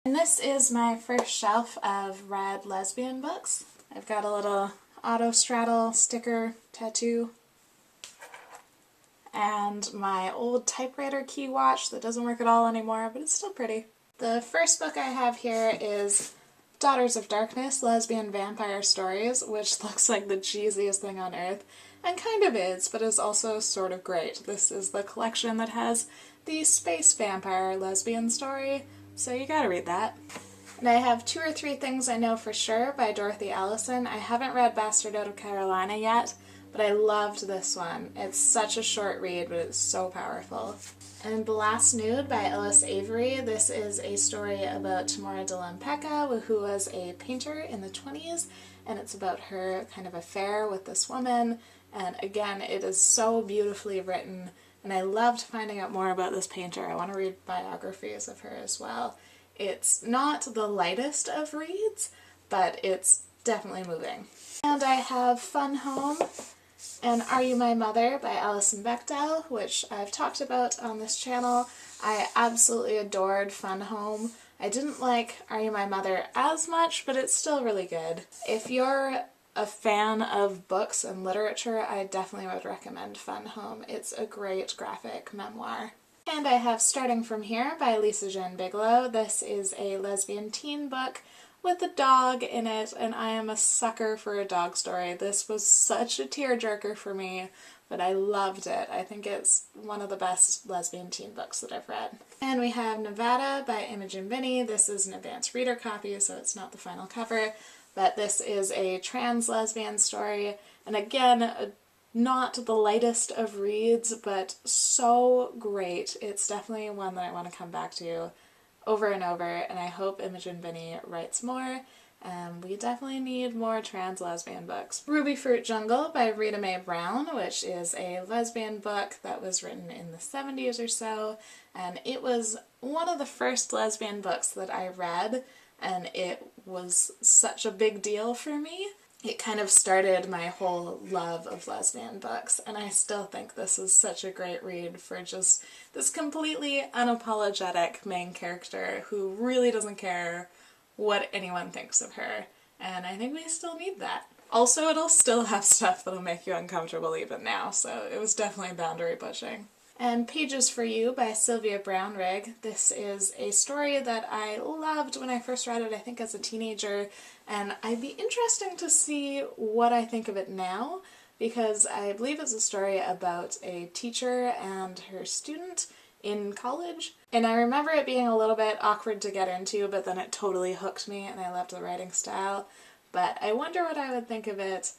And this is my first shelf of read lesbian books. I've got a little auto-straddle sticker tattoo and my old typewriter key watch that doesn't work at all anymore, but it's still pretty. The first book I have here is Daughters of Darkness, Lesbian Vampire Stories, which looks like the cheesiest thing on earth, and kind of is, but is also sort of great. This is the collection that has the space vampire lesbian story, so you gotta read that. And I have Two or Three Things I Know for Sure by Dorothy Allison. I haven't read Bastard Out of Carolina yet, but I loved this one. It's such a short read, but it's so powerful. And The Last Nude by Ellis Avery. This is a story about Tamora de Lempecka, who was a painter in the 20s, and it's about her kind of affair with this woman. And again, it is so beautifully written, and I loved finding out more about this painter. I want to read biographies of her as well. It's not the lightest of reads, but it's definitely moving. And I have Fun Home and Are You My Mother by Alison Bechdel, which I've talked about on this channel. I absolutely adored Fun Home. I didn't like Are You My Mother as much, but it's still really good. If you're a fan of books and literature, I definitely would recommend Fun Home. It's a great graphic memoir. And I have Starting From Here by Lisa Jen Bigelow. This is a lesbian teen book with a dog in it, and I am a sucker for a dog story. This was such a tearjerker for me, but I loved it. I think it's one of the best lesbian teen books that I've read. And we have Nevada by Imogen Binnie. This is an advanced reader copy, so it's not the final cover, but this is a trans lesbian story, and again, not the lightest of reads, but so great. It's definitely one that I want to come back to over and over, and I hope Imogen Binnie writes more. We definitely need more trans lesbian books. Ruby Fruit Jungle by Rita Mae Brown, which is a lesbian book that was written in the 70s or so, and it was one of the first lesbian books that I read, and it was such a big deal for me. It kind of started my whole love of lesbian books, and I still think this is such a great read for just this completely unapologetic main character who really doesn't care what anyone thinks of her, and I think we still need that. Also, it'll still have stuff that'll make you uncomfortable even now, so it was definitely boundary pushing. And Pages for You by Sylvia Brownrigg. This is a story that I loved when I first read it, I think as a teenager, and I'd be interesting to see what I think of it now, because I believe it's a story about a teacher and her student in college. And I remember it being a little bit awkward to get into, but then it totally hooked me and I loved the writing style. But I wonder what I would think of it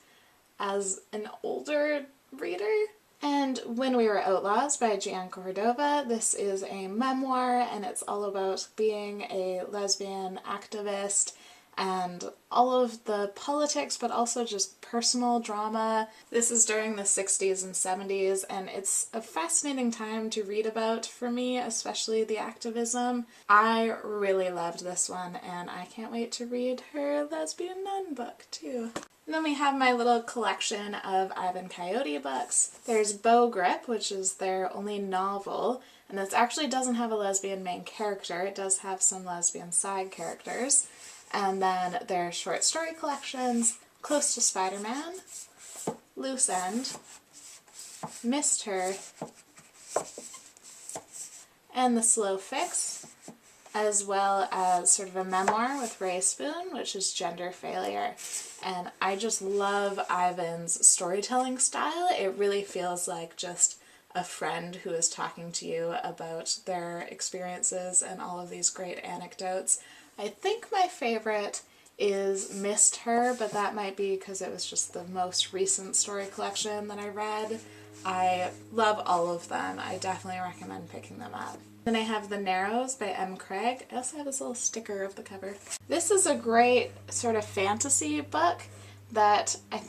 as an older reader. And When We Were Outlaws by Gian Cordova. This is a memoir, and it's all about being a lesbian activist and all of the politics, but also just personal drama. This is during the 60s and 70s, and it's a fascinating time to read about for me, especially the activism. I really loved this one, and I can't wait to read her lesbian nun book, too. And then we have my little collection of Ivan Coyote books. There's Bow Grip, which is their only novel, and this actually doesn't have a lesbian main character. It does have some lesbian side characters. And then their short story collections, Close to Spider-Man, Loose End, Missed Her, and The Slow Fix, as well as sort of a memoir with Ray Spoon, which is Gender Failure. And I just love Ivan's storytelling style. It really feels like just a friend who is talking to you about their experiences and all of these great anecdotes. I think my favorite is Missed Her, but that might be because it was just the most recent story collection that I read. I love all of them. I definitely recommend picking them up. Then I have The Narrows by M. Craig. I also have this little sticker of the cover. This is a great sort of fantasy book that I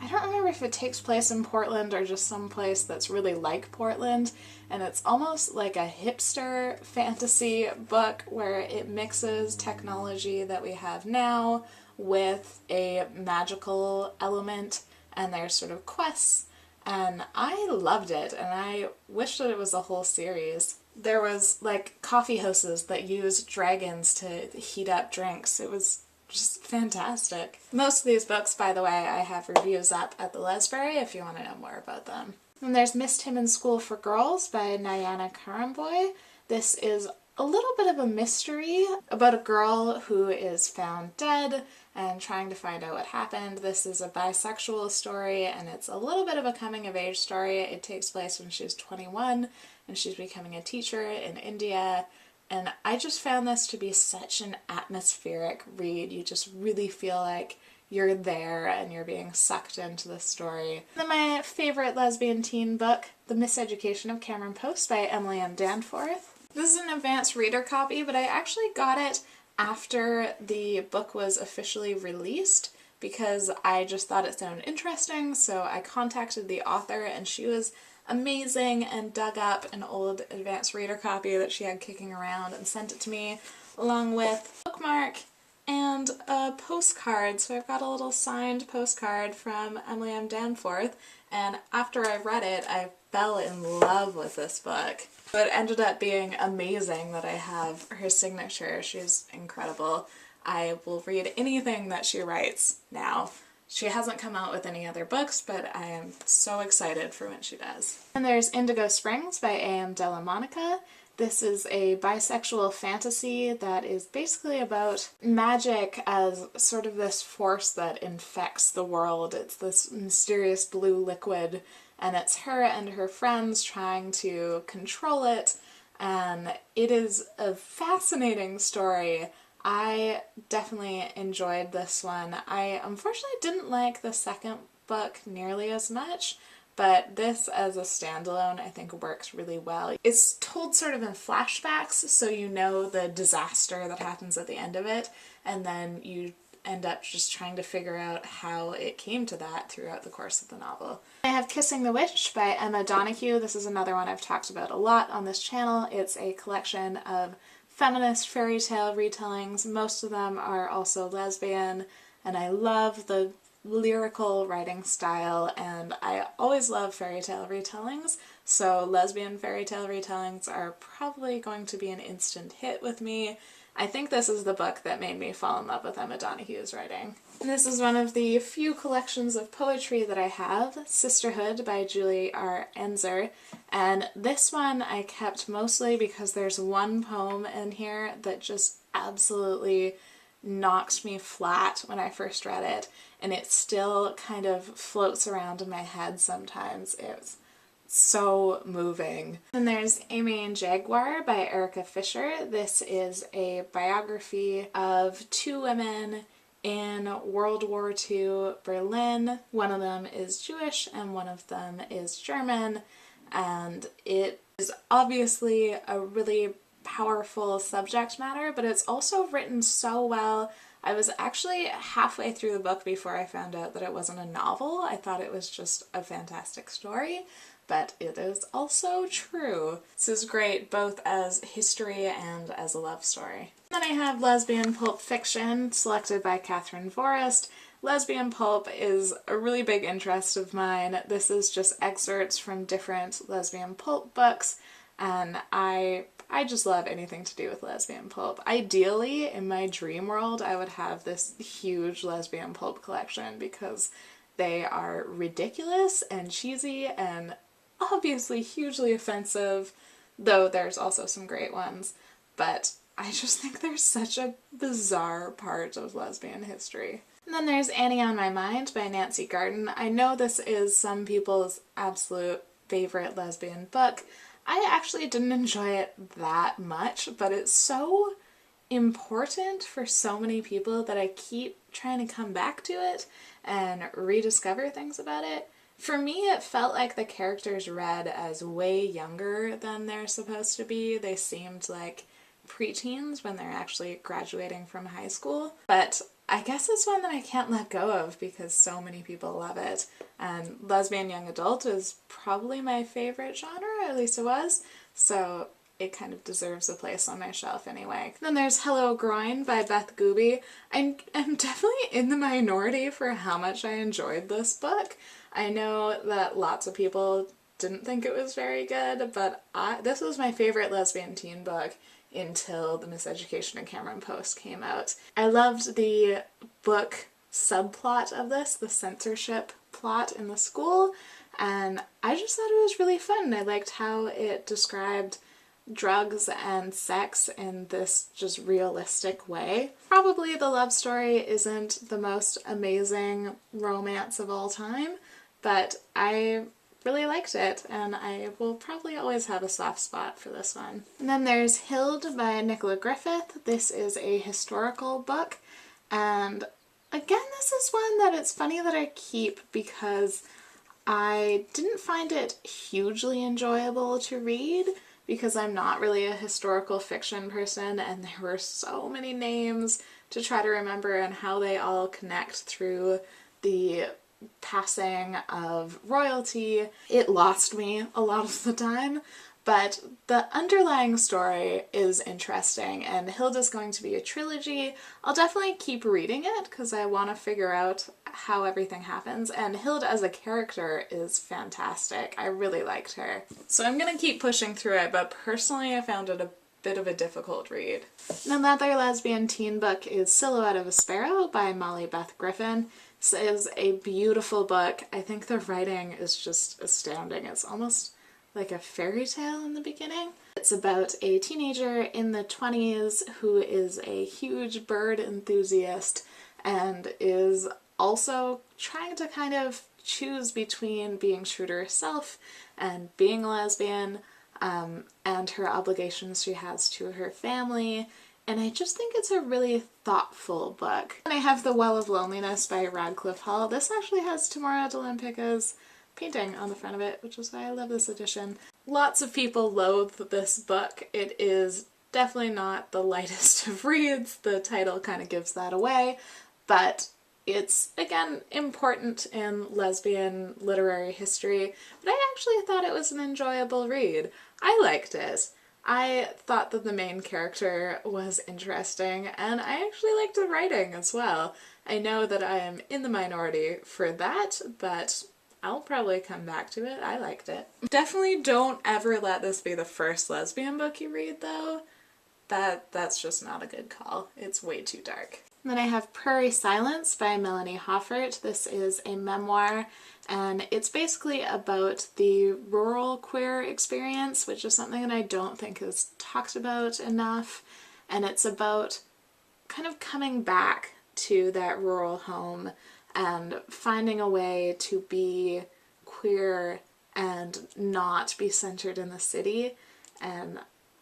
don't remember if it takes place in Portland or just some place that's really like Portland, and it's almost like a hipster fantasy book where it mixes technology that we have now with a magical element, and there's sort of quests, and I loved it, and I wish that it was a whole series. there was like coffee houses that used dragons to heat up drinks. It was just fantastic. Most of these books, by the way, I have reviews up at the Lesbury if you want to know more about them. And there's Missed Him in School for Girls by Nayana Karamboy. This is a little bit of a mystery about a girl who is found dead and trying to find out what happened. This is a bisexual story, and it's a little bit of a coming-of-age story. It takes place when she's 21 and she's becoming a teacher in India. And I just found this to be such an atmospheric read. You just really feel like you're there and you're being sucked into the story. Then my favorite lesbian teen book, The Miseducation of Cameron Post by Emily M. Danforth. This is an advanced reader copy, but I actually got it after the book was officially released because I just thought it sounded interesting, so I contacted the author and she was amazing and dug up an old advanced reader copy that she had kicking around and sent it to me along with a bookmark and a postcard. So I've got a little signed postcard from Emily M. Danforth, and after I read it I fell in love with this book. So it ended up being amazing that I have her signature. She's incredible. I will read anything that she writes now. She hasn't come out with any other books, but I am so excited for when she does. And there's Indigo Springs by A.M. Della Monica. This is a bisexual fantasy that is basically about magic as sort of this force that infects the world. It's this mysterious blue liquid, and it's her and her friends trying to control it, and it is a fascinating story. I definitely enjoyed this one. I unfortunately didn't like the second book nearly as much, but this as a standalone I think works really well. It's told sort of in flashbacks, so you know the disaster that happens at the end of it, and then you end up just trying to figure out how it came to that throughout the course of the novel. I have Kissing the Witch by Emma Donoghue. This is another one I've talked about a lot on this channel. It's a collection of feminist fairy tale retellings. Most of them are also lesbian, and I love the lyrical writing style, and I always love fairy tale retellings, so lesbian fairy tale retellings are probably going to be an instant hit with me. I think this is the book that made me fall in love with Emma Donoghue's writing. And this is one of the few collections of poetry that I have, Sisterhood by Julie R. Enzer, and this one I kept mostly because there's one poem in here that just absolutely knocked me flat when I first read it, and it still kind of floats around in my head sometimes. It's so moving. And there's Amy and Jaguar by Erica Fisher. This is a biography of two women in World War II Berlin. One of them is Jewish and one of them is German, and it is obviously a really powerful subject matter, but it's also written so well. I was actually halfway through the book before I found out that it wasn't a novel. I thought it was just a fantastic story, but it is also true. This is great both as history and as a love story. Then I have lesbian pulp fiction, selected by Catherine Forrest. Lesbian pulp is a really big interest of mine. This is just excerpts from different lesbian pulp books, and I just love anything to do with lesbian pulp. Ideally, in my dream world, I would have this huge lesbian pulp collection because they are ridiculous and cheesy and obviously hugely offensive, though there's also some great ones, but I just think they're such a bizarre part of lesbian history. And then there's Annie on My Mind by Nancy Garden. I know this is some people's absolute favorite lesbian book. I actually didn't enjoy it that much, but it's so important for so many people that I keep trying to come back to it and rediscover things about it. For me, it felt like the characters read as way younger than they're supposed to be. They seemed like preteens when they're actually graduating from high school, but I guess it's one that I can't let go of because so many people love it, and lesbian young adult is probably my favorite genre, at least it was, so it kind of deserves a place on my shelf anyway. Then there's Hello Groin by Beth Gooby. I'm definitely in the minority for how much I enjoyed this book. I know that lots of people didn't think it was very good, but this was my favorite lesbian teen book until the Miseducation of Cameron Post came out. I loved the book subplot of this, the censorship plot in the school, and I just thought it was really fun. I liked how it described drugs and sex in this just realistic way. Probably the love story isn't the most amazing romance of all time, but I really liked it, and I will probably always have a soft spot for this one. And then there's Hild by Nicola Griffith. This is a historical book, and again, this is one that it's funny that I keep because I didn't find it hugely enjoyable to read because I'm not really a historical fiction person, and there were so many names to try to remember and how they all connect through the passing of royalty. It lost me a lot of the time, but the underlying story is interesting, and Hild is going to be a trilogy. I'll definitely keep reading it because I want to figure out how everything happens, and Hild as a character is fantastic. I really liked her. So I'm gonna keep pushing through it, but personally I found it a bit of a difficult read. Another lesbian teen book is Silhouette of a Sparrow by Molly Beth Griffin. This is a beautiful book. I think the writing is just astounding. It's almost like a fairy tale in the beginning. It's about a teenager in the 20s who is a huge bird enthusiast and is also trying to kind of choose between being true to herself and being a lesbian, and her obligations she has to her family. And I just think it's a really thoughtful book. And I have The Well of Loneliness by Radcliffe Hall. This actually has Tamara Delampicka's painting on the front of it, which is why I love this edition. Lots of people loathe this book. It is definitely not the lightest of reads. The title kind of gives that away, but it's, again, important in lesbian literary history. But I actually thought it was an enjoyable read. I liked it. I thought that the main character was interesting, and I actually liked the writing as well. I know that I am in the minority for that, but I'll probably come back to it. I liked it. Definitely don't ever let this be the first lesbian book you read, though. That's just not a good call. It's way too dark. Then I have Prairie Silence by Melanie Hoffert. This is a memoir, and it's basically about the rural queer experience, which is something that I don't think is talked about enough. And it's about kind of coming back to that rural home and finding a way to be queer and not be centered in the city. And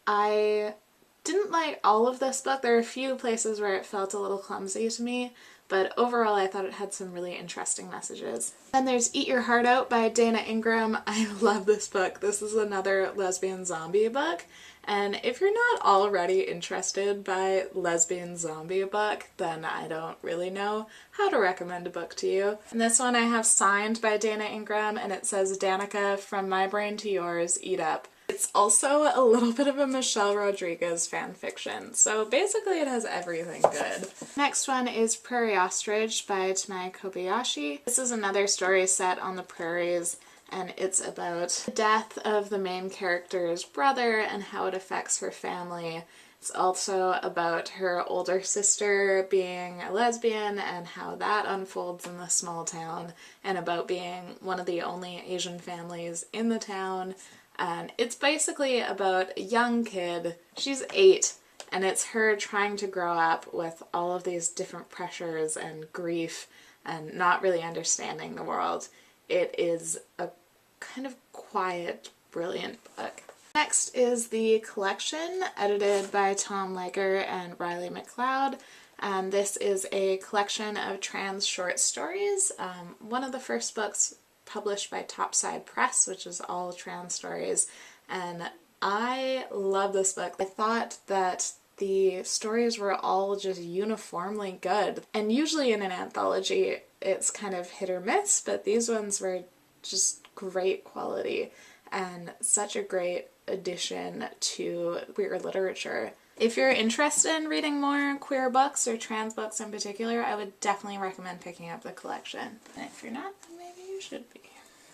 I didn't like all of this book. There are a few places where it felt a little clumsy to me, but overall I thought it had some really interesting messages. Then there's Eat Your Heart Out by Dana Ingram. I love this book. This is another lesbian zombie book, and if you're not already interested by lesbian zombie book, then I don't really know how to recommend a book to you. And this one I have signed by Dana Ingram, and it says, "Danica, from my brain to yours, eat up." It's also a little bit of a Michelle Rodriguez fan fiction, so basically it has everything good. Next one is Prairie Ostrich by Tamai Kobayashi. This is another story set on the prairies, and it's about the death of the main character's brother and how it affects her family. It's also about her older sister being a lesbian and how that unfolds in the small town, and about being one of the only Asian families in the town. And it's basically about a young kid. She's 8, and it's her trying to grow up with all of these different pressures and grief and not really understanding the world. It is a kind of quiet, brilliant book. Next is The Collection, edited by Tom Leger and Riley McLeod. And this is a collection of trans short stories. One of the first books published by Topside Press, which is all trans stories, and I love this book. I thought that the stories were all just uniformly good, and usually in an anthology it's kind of hit or miss, but these ones were just great quality and such a great addition to queer literature. If you're interested in reading more queer books, or trans books in particular, I would definitely recommend picking up The Collection. And if you're not, then maybe you should be.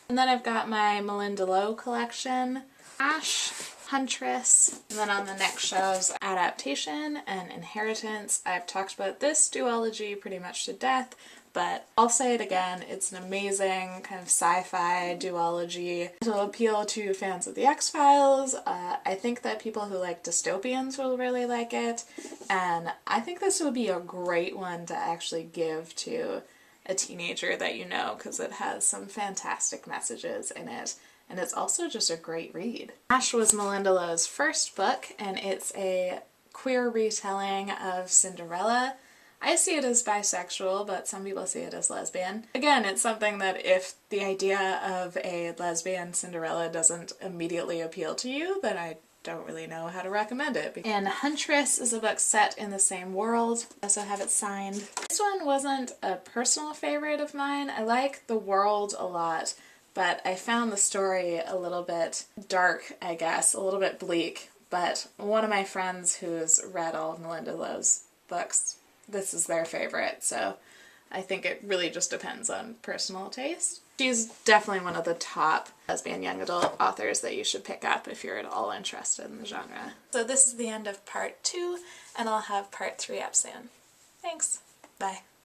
And then I've got my Melinda Lowe collection, Ash, Huntress, and then on the next shelves, Adaptation and Inheritance. I've talked about this duology pretty much to death, but I'll say it again, it's an amazing kind of sci-fi duology. It will appeal to fans of the X-Files. I think that people who like dystopians will really like it, and I think this would be a great one to actually give to a teenager that you know, because it has some fantastic messages in it. And it's also just a great read. Ash was Melinda Lowe's first book, and it's a queer retelling of Cinderella. I see it as bisexual, but some people see it as lesbian. Again, it's something that if the idea of a lesbian Cinderella doesn't immediately appeal to you, then I don't really know how to recommend it. And Huntress is a book set in the same world. I also have it signed. This one wasn't a personal favorite of mine. I like the world a lot, but I found the story a little bit dark, I guess, a little bit bleak. But one of my friends who's read all of Melinda Lowe's books, this is their favorite, so I think it really just depends on personal taste. She's definitely one of the top lesbian young adult authors that you should pick up if you're at all interested in the genre. So this is the end of part 2, and I'll have part 3 up soon. Thanks. Bye.